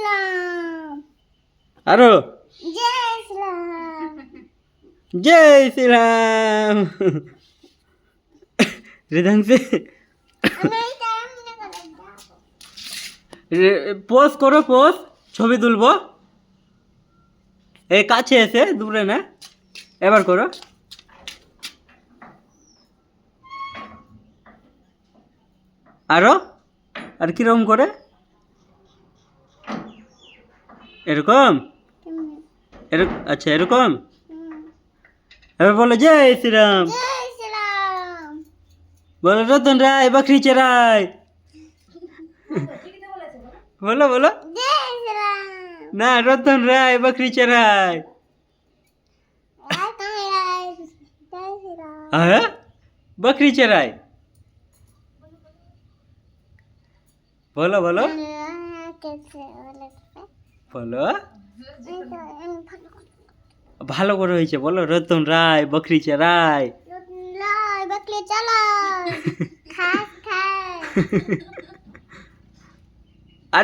শ্রীরাম। আরো জয় শ্রীরাম। জয় শ্রীরাম। হৃদয়ংশী আমি এইটা এমনি করে দাও। পোজ করো, পোজ, ছবি তুলবো। এই কাছে এসে, দূরে না। এবার করো। আরো, আর কিরকম করে? এরকম, এরকম, আচ্ছা এরকম। এবার বলো জয় শ্রীরাম। জয় শ্রীরাম। বলো রতন রায় বকরি চড়াই। বলো বলো। জয় শ্রীরাম। না, রতন রায় বকরি চড়াই। আর কাহিরাই জয় শ্রীরাম। হ্যাঁ, বকরি চড়াই। বলো বলো বলো। ভালো করে হয়েছে, বলো রতন রায় বকরি চড়াই। বকলি চালাই খাস খায়।